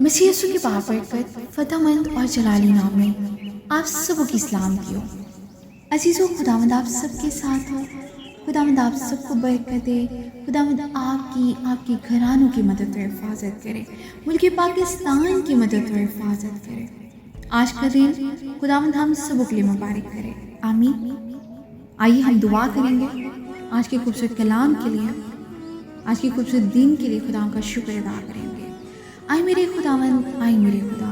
مسیح یسوع کی بابرکت فتح مند اور جلالی نام میں آپ سب کی سلام کی ہو۔ عزیزو، خداوند آپ سب کے ساتھ ہو۔ خداوند آپ سب کو برکت دے۔ خداوند آپ کے گھرانوں کی مدد اور حفاظت کرے، ملک پاکستان کی مدد اور حفاظت کرے۔ آج کا دن خداوند ہم سب کے لیے مبارک کرے، آمین۔ آئیے ہم دعا کریں گے آج کے خوبصورت کلام کے لیے، آج کے خوبصورت دن کے لیے خدا کا شکر ادا کریں گے۔ آئے میرے خداوند، آئے میرے خدا،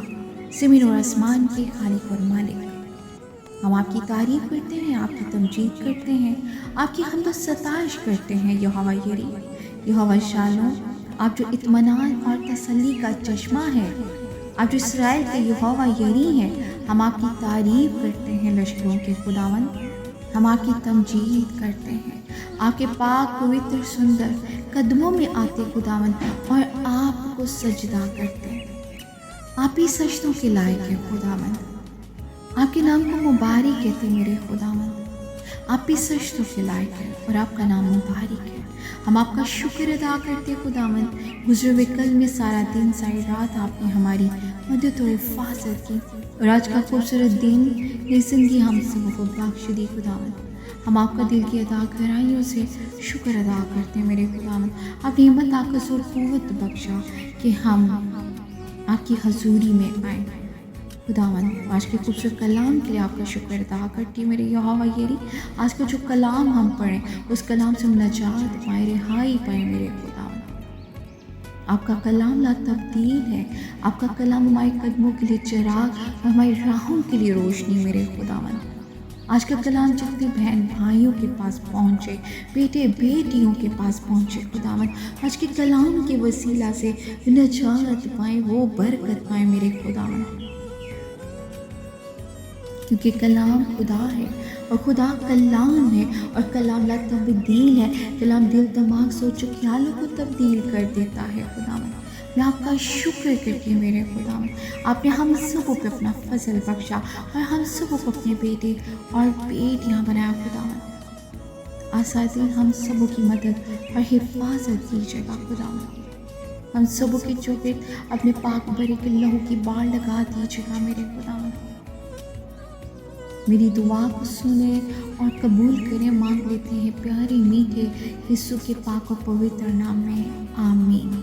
زمین اور آسمان کے خالق اور مالک، ہم آپ کی تعریف کرتے ہیں، آپ کی تمجید کرتے ہیں، آپ کی حمد و ستائش کرتے ہیں۔ یہوہ یری، یہوہ شالوم، آپ جو اطمینان اور تسلی کا چشمہ ہے، آپ جو اسرائیل کے یہوہ یری ہیں، ہم آپ کی تعریف کرتے ہیں۔ لشکروں کے خداوند، ہم آپ کی تمجید کرتے ہیں، آپ کے پاک پوتر سندر قدموں میں آتے خداوند اور آپ کو سجدہ کرتے ہیں۔ آپ ہی سجدوں کے لائق ہیں خداوند، آپ کے نام کو مبارک کہتے میرے خداوند، آپ ہی سجدوں کے لائق ہیں اور آپ کا نام مبارک ہے۔ ہم آپ کا شکر ادا کرتے خداوند، گزرے ہوئے کل میں سارا دن ساری رات آپ نے ہماری مدد اور حفاظت کی، اور آج کا خوبصورت دن یہ زندگی ہم سب کو بخش دی خداوند۔ ہم آپ کا دل کی ادا گہرائیوں سے شکر ادا کرتے ہیں میرے خداوند۔ آپ نے ہمت، طاقت اور قوت بخشا کہ ہم آپ کی حضوری میں آئیں خداوند۔ آج کے خوبصورت کلام کے لیے آپ کا شکر ادا کرتی میرے یہوہ یری۔ آج کا جو کلام ہم پڑھیں اس کلام سے ہم نجات پائیں، رہائی پائیں میرے خداوند۔ آپ کا کلام لا تبدیل ہے، آپ کا کلام ہمارے قدموں کے لیے چراغ اور ہماری راہوں کے لیے روشنی میرے خداوند۔ آج کا کلام جتنے بہن بھائیوں کے پاس پہنچے، بیٹے بیٹیوں کے پاس پہنچے خداوند، آج کے کلام کے وسیلہ سے نجات پائیں، وہ برکت پائیں میرے خداوند، کیونکہ کلام خدا ہے اور خدا کلام ہے، اور کلام لا تبدیل ہے۔ کلام دل، دماغ، سوچ و خیالوں کو تبدیل کر دیتا ہے خداوند۔ میں آپ کا شکر کرتی ہوں میرے خداوند، آپ نے ہم سب کو اپنا فضل بخشا اور ہم سب کو اپنے بیٹے اور بیٹیاں بنایا خداوند۔ آساتذہ ہم سب کی مدد اور حفاظت کیجیے گا خداوند، ہم سب کے چوکٹ اپنے پاک بڑے کے لہو کی بار لگا دیجیے گا میرے خداوند۔ میری دعا کو سنیں اور قبول کریں، مانگ لیتے ہیں پیارے میٹھے یسوع کے پاک و پوتر نام میں، آمین۔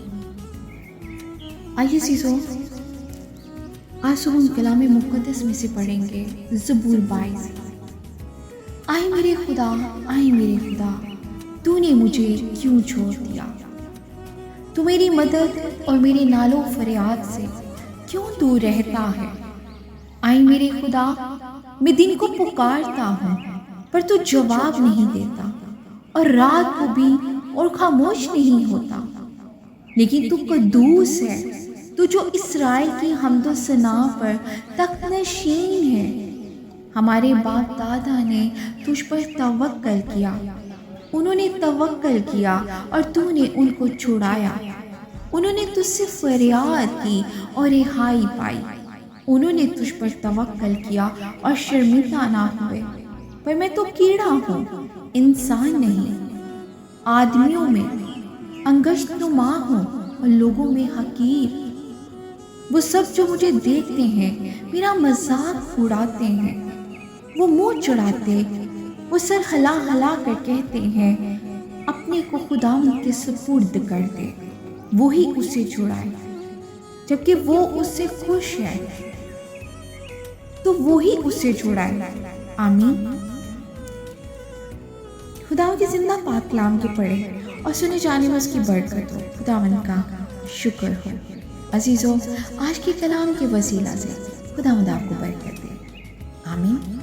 آئیے عزیزو، آج صبح ہم کلام مقدس میں سے پڑھیں گے زبور 22۔ آئے میرے خدا، آئے میرے خدا، تو نے مجھے کیوں چھوڑ دیا؟ تو میری مدد اور میرے نالوں فریاد سے کیوں دور رہتا ہے؟ آئے میرے خدا، میں دن کو پکارتا ہوں پر تو جواب نہیں دیتا، اور رات کو بھی اور خاموش نہیں ہوتا۔ لیکن تو قدوس ہے، تو جو اسرائیل کی حمد و ثنا پر تخت نشین ہے۔ ہمارے باپ دادا نے تجھ پر توکل کیا، انہوں نے توکل کیا اور تو نے ان کو چھڑایا۔ انہوں نے تجھ سے فریاد کی اور رہائی پائی۔ انہوں نے تجھ پر توکل کیا اور شرمندہ نہ ہوئے۔ پر میں تو کیڑا ہوں، انسان نہیں، آدمیوں میں انگشت نما ہوں اور لوگوں میں حقیر۔ وہ سب جو مجھے دیکھتے ہیں میرا مذاق اڑاتے ہیں، وہ منہ چڑھاتے، وہ سر ہلا ہلا کر کہتے ہیں، اپنے کو خداوند کے سپرد کر دے، وہی اسے چھڑائے، جبکہ وہ اس سے خوش ہے تو وہی اسے چھڑائے، آمین۔ خداوند کی زندہ پاک کلام کے پڑھے اور سنے جانے میں اس کی برکت ہو، خداوند کا شکر ہو۔ عزیزو، آج کے کلام کے وسیلہ سے خداوند آپ کو برکت دے، آمین۔